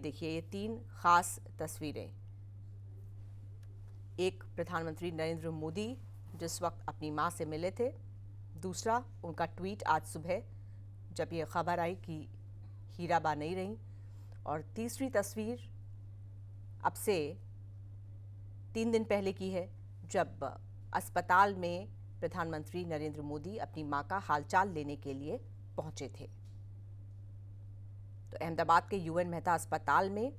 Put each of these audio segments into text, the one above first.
देखिए ये तीन खास तस्वीरें। एक प्रधानमंत्री नरेंद्र मोदी जिस वक्त अपनी मां से मिले थे, दूसरा उनका ट्वीट आज सुबह जब ये खबर आई कि हीराबा नहीं रही, और तीसरी तस्वीर अब से 3 दिन पहले की है जब अस्पताल में प्रधानमंत्री नरेंद्र मोदी अपनी मां का हालचाल लेने के लिए पहुंचे थे। तो अहमदाबाद के यूएन मेहता अस्पताल में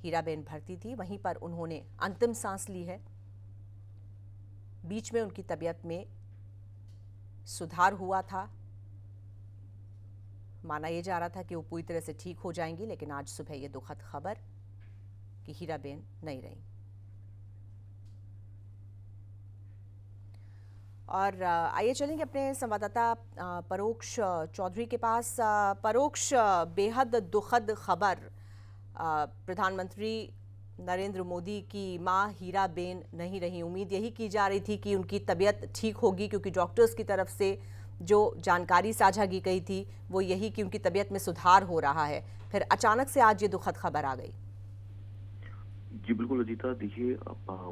हीराबेन भर्ती थी, वहीं पर उन्होंने अंतिम सांस ली है। बीच में उनकी तबीयत में सुधार हुआ था, माना यह जा रहा था कि वो पूरी तरह से ठीक हो जाएंगी, लेकिन आज सुबह ये दुखद खबर कि हीराबेन नहीं रही। और आइए चलेंगे अपने संवाददाता परोक्ष चौधरी के पास। परोक्ष, बेहद दुखद खबर, प्रधानमंत्री नरेंद्र मोदी की मां हीराबेन नहीं रही। उम्मीद यही की जा रही थी कि उनकी तबीयत ठीक होगी, क्योंकि डॉक्टर्स की तरफ से जो जानकारी साझा की गई थी वो यही कि उनकी तबीयत में सुधार हो रहा है। फिर अचानक से आज ये दुखद खबर आ गई। जी बिल्कुल अजीता, देखिए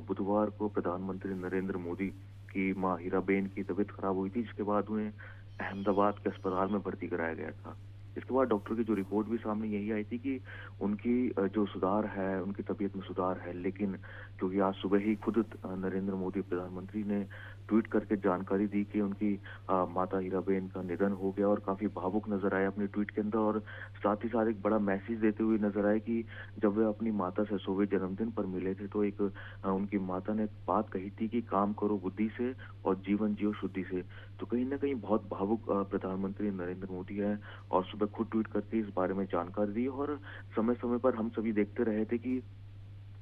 बुधवार को प्रधानमंत्री नरेंद्र मोदी की मां हीराबेन की तबीयत खराब हुई थी, जिसके बाद उन्हें अहमदाबाद के अस्पताल में भर्ती कराया गया था। इसके बाद डॉक्टर की जो रिपोर्ट भी सामने यही आई थी कि उनकी जो सुधार है, उनकी तबीयत में सुधार है, लेकिन क्योंकि आज सुबह ही खुद नरेंद्र मोदी प्रधानमंत्री ने ट्वीट करके जानकारी दी कि उनकी माता हीराबेन का निधन हो गया, और काफी भावुक नजर आए अपने ट्वीट के अंदर, और साथ ही साथ एक बड़ा मैसेज देते हुए नजर आए कि जब वे अपनी माता से 100वें जन्मदिन पर मिले थे तो एक उनकी माता ने बात कही थी कि काम करो बुद्धि से और जीवन जियो शुद्धि से। तो कहीं ना कहीं बहुत भावुक प्रधानमंत्री नरेंद्र मोदी है, और सुबह खुद ट्वीट करके इस बारे में जानकारी दी। और समय समय पर हम सभी देखते रहे थे कि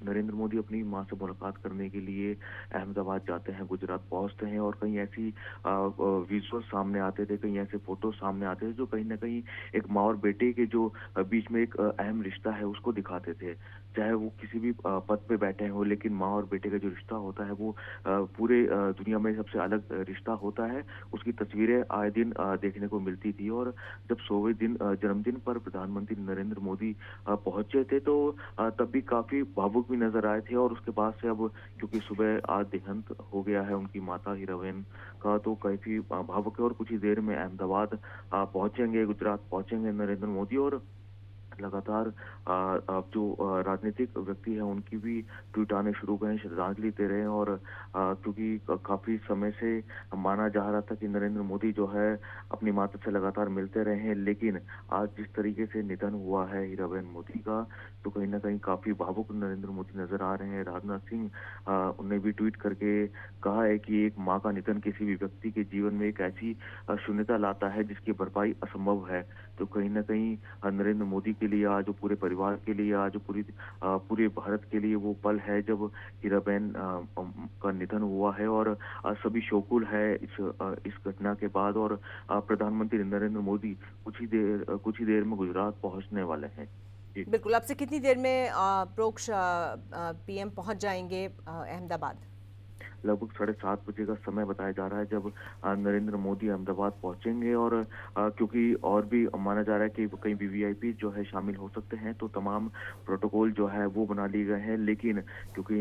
नरेंद्र मोदी अपनी मां से मुलाकात करने के लिए अहमदाबाद जाते हैं, गुजरात पहुंचते हैं, और कहीं ऐसी विजुअल सामने आते थे, कहीं ऐसे फोटो सामने आते थे जो कहीं ना कहीं एक माँ और बेटे के जो बीच में एक अहम रिश्ता है उसको दिखाते थे। चाहे वो किसी भी पद पे बैठे हो, लेकिन माँ और बेटे का जो रिश्ता होता है वो पूरे दुनिया में सबसे अलग रिश्ता होता है। उसकी तस्वीरें आए दिन देखने को मिलती थी। और जब 100वें जन्मदिन पर प्रधानमंत्री नरेंद्र मोदी पहुंचे थे तो तब भी काफी भावुक भी नजर आए थे। और उसके बाद से अब क्योंकि सुबह आज देहांत हो गया है उनकी माता हीराबेन का, तो काफी भावुक है। और कुछ ही देर में अहमदाबाद पहुंचेंगे, गुजरात पहुंचेंगे नरेंद्र मोदी। और लगातार अब जो राजनीतिक व्यक्ति है उनकी भी ट्वीट आने शुरू हुए हैं, श्रद्धांजलि दे रहे हैं। और क्योंकि काफी समय से माना जा रहा था कि नरेंद्र मोदी जो है अपनी माता से लगातार मिलते रहे हैं, लेकिन आज जिस तरीके से निधन हुआ है हीराबेन मोदी का, तो कहीं ना कहीं काफी भावुक नरेंद्र मोदी नजर आ रहे हैं। राजनाथ सिंह उन्होंने भी ट्वीट करके कहा है कि एक माँ का निधन किसी भी व्यक्ति के जीवन में एक ऐसी शून्यता लाता है जिसकी भरपाई असंभव है। तो कहीं ना कहीं नरेंद्र मोदी के लिए आज, पूरे परिवार के लिए आज, पूरे भारत के लिए वो पल है जब हीराबेन का निधन हुआ है। और सभी शोकुल है इस घटना के बाद। और प्रधानमंत्री नरेंद्र मोदी कुछ ही देर में गुजरात पहुंचने वाले हैं। जी बिल्कुल, अब से कितनी देर में प्रोक्ष पीएम पहुंच जाएंगे अहमदाबाद? लगभग 7:30 बजे का समय बताया जा रहा है जब नरेंद्र मोदी अहमदाबाद पहुंचेंगे। और क्योंकि और भी माना जा रहा है कि कई वीवीआईपी जो है शामिल हो सकते हैं, तो तमाम प्रोटोकॉल जो है वो बना लिए गए हैं। लेकिन क्योंकि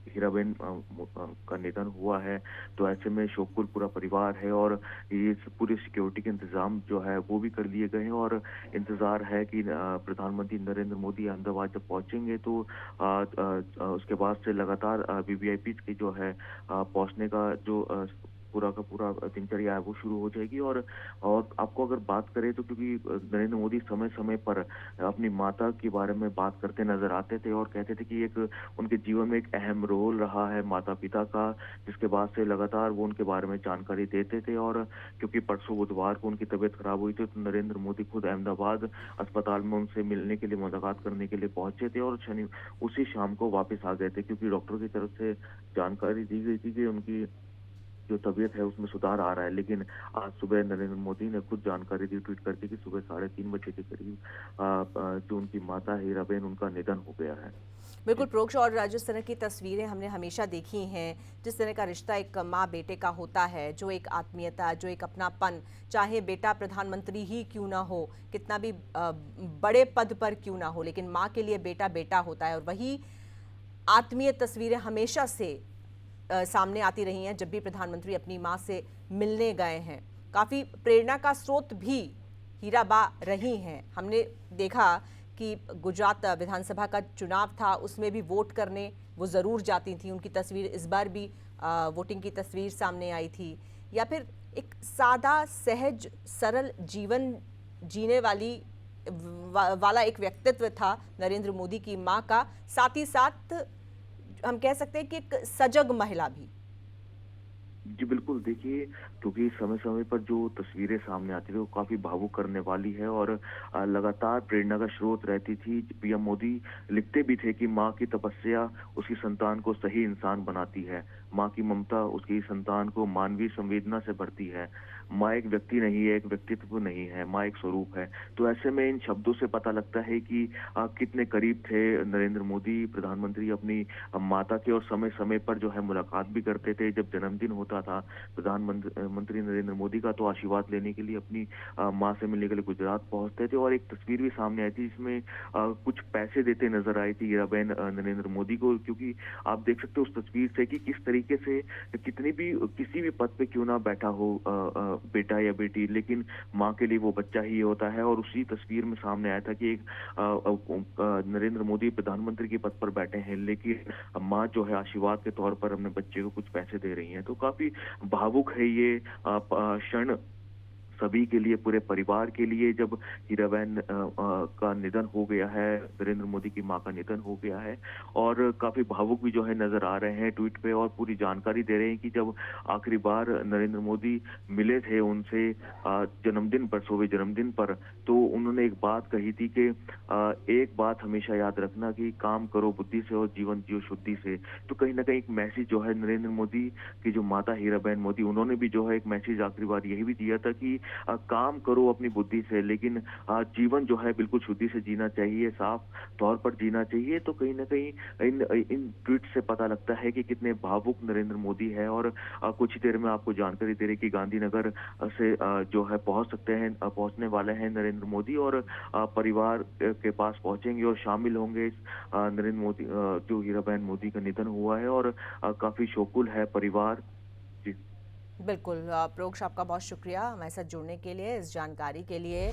हीराबेन का निधन हुआ है, तो ऐसे में शोकपुर पूरा परिवार है, और ये पूरे सिक्योरिटी के इंतजाम जो है वो भी कर लिए गए हैं। और इंतजार है कि प्रधानमंत्री नरेंद्र मोदी अहमदाबाद जब पहुंचेंगे तो उसके बाद से लगातार वीवीआईपी की जो है पहुंचने का जो पूरा का पूरा दिनचर्या है वो शुरू हो जाएगी। और आपको अगर बात करें तो क्योंकि नरेंद्र मोदी समय समय पर अपनी माता के बारे में बात करते नजर आते थे, और कहते थे कि एक उनके जीवन में एक अहम रोल रहा है माता पिता का, जिसके बाद से लगातार वो उनके बारे में जानकारी देते थे। और क्योंकि परसों बुधवार को उनकी तबीयत खराब हुई थी, तो नरेंद्र मोदी खुद अहमदाबाद अस्पताल में उनसे मिलने के लिए, मुलाकात करने के लिए पहुंचे थे, और उसी शाम को वापस आ गए थे, क्योंकि डॉक्टर की तरफ से जानकारी दी गई थी कि उनकी जो तबीयत है उसमें सुधार आ रहा है। लेकिन आज सुबह नरेंद्र मोदी ने खुद जानकारी दी ट्वीट करके कि सुबह 3:30 बजे के करीब जो उनकी माता है हीराबेन, उनका निधन हो गया है। बिल्कुल जी। प्रोक्ष, और जिस तरह की तस्वीरें हमने हमेशा देखी हैं, जिस तरह का रिश्ता एक माँ बेटे का होता है, जो एक आत्मीयता, जो एक अपनापन, चाहे बेटा प्रधानमंत्री ही क्यों ना हो, कितना भी बड़े पद पर क्यों ना हो, लेकिन माँ के लिए बेटा बेटा होता है। और वही आत्मीय तस्वीरें हमेशा से सामने आती रही हैं जब भी प्रधानमंत्री अपनी माँ से मिलने गए हैं। काफ़ी प्रेरणा का स्रोत भी हीराबा रही हैं। हमने देखा कि गुजरात विधानसभा का चुनाव था, उसमें भी वोट करने वो ज़रूर जाती थी। उनकी तस्वीर इस बार भी वोटिंग की तस्वीर सामने आई थी। या फिर एक सादा सहज सरल जीवन जीने वाला एक व्यक्तित्व था नरेंद्र मोदी की माँ का। साथ ही साथ हम कह सकते हैं कि एक सजग महिला भी। जी बिल्कुल, देखिए, क्योंकि समय-समय पर जो तस्वीरें सामने आती थी वो काफ़ी भावुक करने वाली है और लगातार प्रेरणा का स्रोत रहती थी। पीएम मोदी लिखते भी थे कि माँ की तपस्या उसकी संतान को सही इंसान बनाती है। माँ की ममता उसकी संतान को मानवीय संवेदना से भरती है। माँ एक व्यक्ति नहीं है, एक व्यक्तित्व नहीं है, माँ एक स्वरूप है। तो ऐसे में इन शब्दों से पता लगता है कि कितने करीब थे नरेंद्र मोदी प्रधानमंत्री अपनी माता के, और समय-समय पर जो है मुलाकात भी करते थे। जब जन्मदिन होता था मंत्री नरेंद्र मोदी का, तो आशीर्वाद लेने के लिए अपनी माँ से मिलने के लिए गुजरात पहुंचते थे। और एक तस्वीर भी सामने आई थी जिसमें कुछ पैसे देते नजर आई थी हीराबेन नरेंद्र मोदी को, क्योंकि आप देख सकते हो उस तस्वीर से कि किस तरीके से कितनी भी किसी भी पद पे क्यों ना बैठा हो बेटा या बेटी, लेकिन माँ के लिए वो बच्चा ही होता है। और उसी तस्वीर में सामने आया था कि एक नरेंद्र मोदी प्रधानमंत्री के पद पर बैठे हैं, लेकिन माँ जो है आशीर्वाद के तौर पर अपने बच्चे को कुछ पैसे दे रही हैं। तो काफी भावुक है ये क्षण सभी के लिए, पूरे परिवार के लिए, जब हीराबेन का निधन हो गया है, नरेंद्र मोदी की मां का निधन हो गया है। और काफी भावुक भी जो है नजर आ रहे हैं ट्वीट पे, और पूरी जानकारी दे रहे हैं कि जब आखिरी बार नरेंद्र मोदी मिले थे उनसे जन्मदिन पर, 100वें जन्मदिन पर, तो उन्होंने एक बात कही थी कि एक बात हमेशा याद रखना कि काम करो बुद्धि से और जीवन जियो शुद्धि से। तो कहीं ना कहीं एक मैसेज जो है नरेंद्र मोदी की जो माता हीराबेन मोदी, उन्होंने भी जो है एक मैसेज आखिरी बार यही भी दिया था कि काम करो अपनी बुद्धि से, लेकिन जीवन जो है बिल्कुल शुद्धि से जीना चाहिए, साफ तौर पर जीना चाहिए। तो कहीं ना कहीं इन इन ट्वीट से पता लगता है कि कितने भावुक नरेंद्र मोदी है। और कुछ ही देर में आपको जानकारी दे रही कि गांधीनगर से जो है पहुंचने वाले हैं नरेंद्र मोदी, और परिवार के पास पहुंचेंगे और शामिल होंगे इस नरेंद्र मोदी जो हीराबेन मोदी का निधन हुआ है। और काफी शोकुल है परिवार। जी। बिल्कुल प्रोक्ष, आपका बहुत शुक्रिया हमारे साथ जुड़ने के लिए, इस जानकारी के लिए।